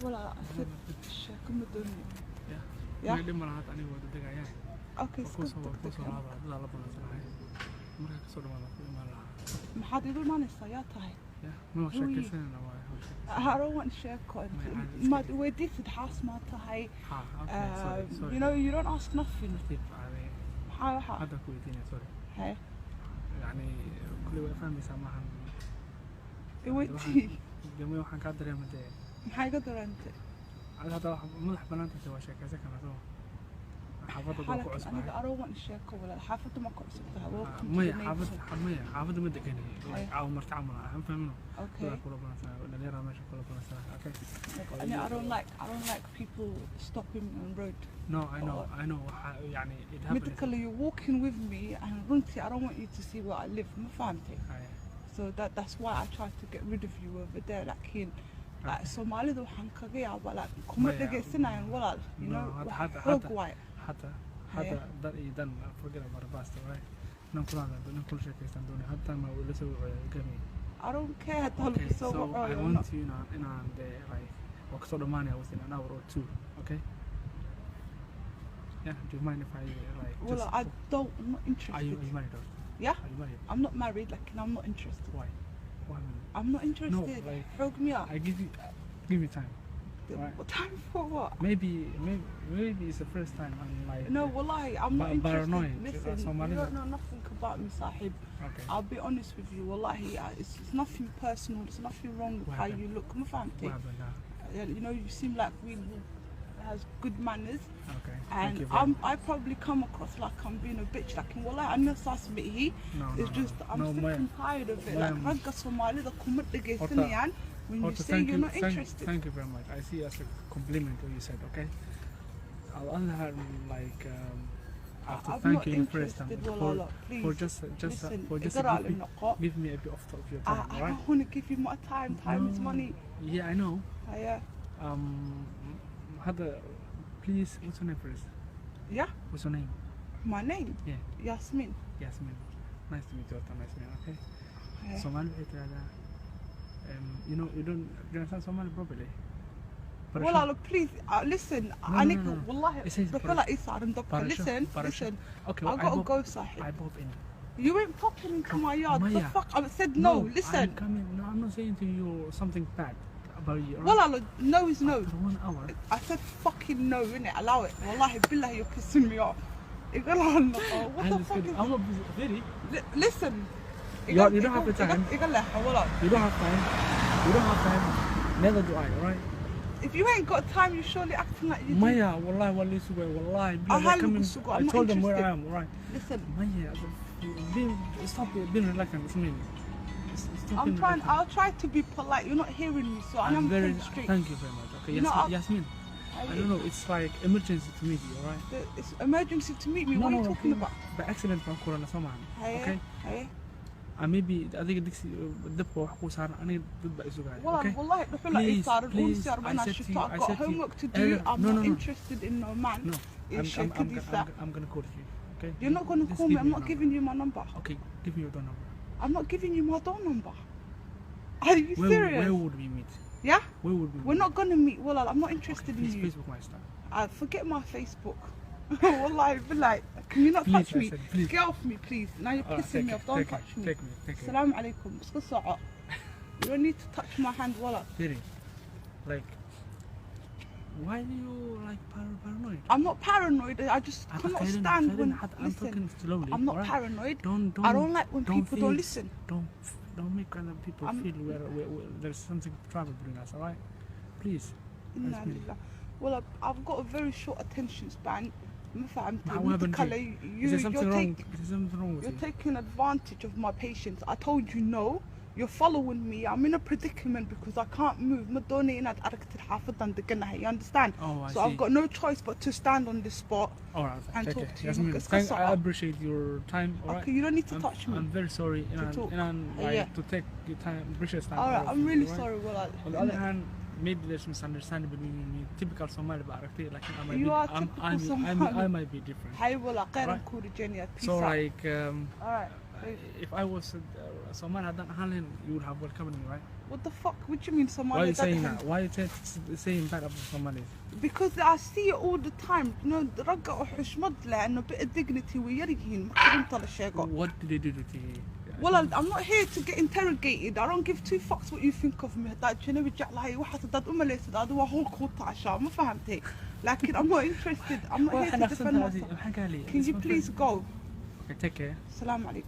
ولا أسد شكل مدني يا ما لما راحت أنا ودي دقايا أوكي كوسو هذا لا لا بنا صراحة مرة كسر ما لا ما حد يقول ما نسيات هاي ما وش كسرنا هروان شكل ما ودي تدحاس ما تهاي sorry you know you don't ask nothing هذا كويتين سوري هاي يعني كل وقت فاهم يسمعها ودي جميع وحن كادر يوم ده maxay ka darantay هذا مدح بنانك سوى شيء كذا كان سوى حافظة ضوء عصبة أنا أروان الشيكة ولا الحافظة ما كعصبتها مية حافظة مدة كني عاو مرت عمرها هم فهمنا أوكي كل بنا ولا ليه رامش كل بنا أوكي أنا I don't like people stopping on road no I know يعني medically you're walking with me and runti I don't want you to see where I live ما فهمتي so that's why I tried to get rid of you over there لكن Soomaalida waxaan kaga yaabaa laakiin kuma dhageysanayaan walaal you know xoog waay حتى dar iyo dan forget about past right nan kula sheekaystaan doonay hatta ma wala soo gamay I don't care hatta la soo waco I want you in on the like wax soo dhamaanaya within an hour or two okay yeah do you mind if I like well I don't I'm not interested are you married or yeah are you married I'm not married like I'm not interested why I'm not interested no like xoog me up I give me time right. What time for what? Maybe it's the first time I'm like no wallahi I'm not interested listen you don't know nothing about me sahib okay I'll be honest with you wallahi it's nothing personal there's nothing wrong with how you look ما فهمتي you know you seem like we has good manners okay and I probably come across like I'm being a bitch like wallahi أنا صاص بيه it's just I'm sick and tired of it like ragga Soomaalida kuma dhageysanayaan when you say you're not interested. Thank you very much. I see as a compliment what you said, okay? I'll only have like after thanking you first time for just give me a bit of your time, right? I right? don't want to give you my time. Time is money. Yeah, I know. Yeah. Hada, please, what's your name first? Yeah. What's your name? My name? Yeah. Yasmin. Nice to meet you, nice to meet you, okay? Somali you know, you don't understand Somali properly. Well, please, listen. I need to, wallahi, listen. Okay, I gotta go, Sahib. I bought in. You ain't popping into my yard. The fuck? I said no, listen. I'm coming. No, I'm not saying to you something bad about you. Right? Well, no is no. After 1 hour. I said fucking no, innit? Allow it. Wallahi, billah, you're pissing me off. What the fuck is I'm not busy. Listen. You don't have the time. You don't have time. Neither do I, alright? If you ain't got time, you're surely acting like you do. Maya, wallahi, I told them where I am, alright? Listen. Maya, stop being reluctant with me. I'll try to be polite. You're not hearing me, so I'm very straight. Thank you very much. Okay, Yasmin. I don't know, it's like emergency to meet you, alright? It's emergency to meet me? What are you talking about? The accident from Corona, okay? Maybe I think it's the poor who's on any good by Sugar. Wallahi, please, I've got homework to do. I'm not interested in no man. No, I'm gonna call you. Okay? You're not gonna call me. I'm not giving you my number. Okay, give me your door number. I'm not giving you my door number. Are you serious? Where would we meet? Yeah? Where would we meet? We're not gonna meet. Well, I'm not interested in you. Facebook my stuff. Forget my Facebook. Wallahi, like, can you not touch me? Please. Get off me, please. Now you're pissing me off. Don't touch me. Take me. Assalamu alaikum. You don't need to touch my hand, wallah. Very. Like, why are you like paranoid? I'm not paranoid. I just cannot stand when. I'm talking slowly. I'm not paranoid. Don't. I don't like when people don't listen. Don't make other people feel where there's something trouble between us. Alright? Please. Well, I've got a very short attention span. Is there something wrong with you? You're taking advantage of my patience. I told you no. You're following me. I'm in a predicament because I can't move. You understand? Oh, so I've got no choice but to stand on this spot and talk to you. I appreciate your time. Okay, you don't need to touch me. I'm very sorry to take your time, precious time. Alright, I'm really sorry. Well, on the other hand, maybe there's misunderstanding between me. Typical Somali, but I might be different. Right? So like, if I was Somali, you would have welcomed me, right? What the fuck? What do you mean Somali? Why are you saying that? Why are you saying bad about Somalis? Because I see it all the time. You know, the ragga oo xushmad leh and a bit of dignity way yar yihiin marka inta la sheego. What did they do to you? Well, I'm not here to get interrogated. I don't give two fucks what you think of me. That جنبي جعلها واحد ضد مليست هذا هو كوتا عشان ما فهمتي. لكن I'm not interested. I'm not here to defend myself. Can you please go? Okay, take care. السلام عليكم.